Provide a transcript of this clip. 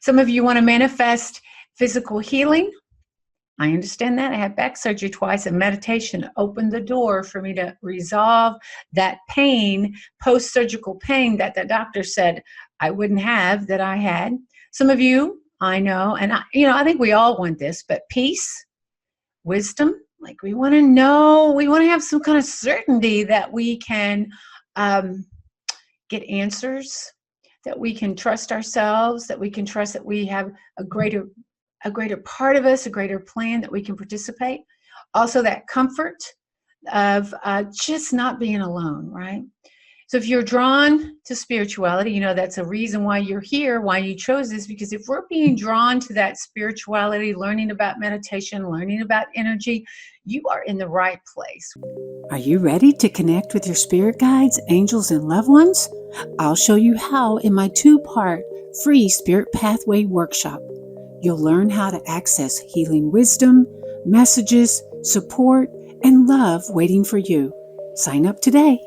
Some of you want to manifest physical healing. I understand that. I had back surgery twice, and meditation opened the door for me to resolve that pain, post-surgical pain that the doctor said I wouldn't have, that I had. Some of you, I know, and I think we all want this, but peace, wisdom, like we want to know, we want to have some kind of certainty that we can get answers, that we can trust ourselves, that we can trust that we have a greater part of us, a greater plan that we can participate. Also that comfort of just not being alone, right? So if you're drawn to spirituality, that's a reason why you're here, why you chose this, because if we're being drawn to that spirituality, learning about meditation, learning about energy, you are in the right place. Are you ready to connect with your spirit guides, angels, and loved ones? I'll show you how in my 2-part free Spirit Pathway workshop. You'll learn how to access healing wisdom, messages, support, and love waiting for you. Sign up today.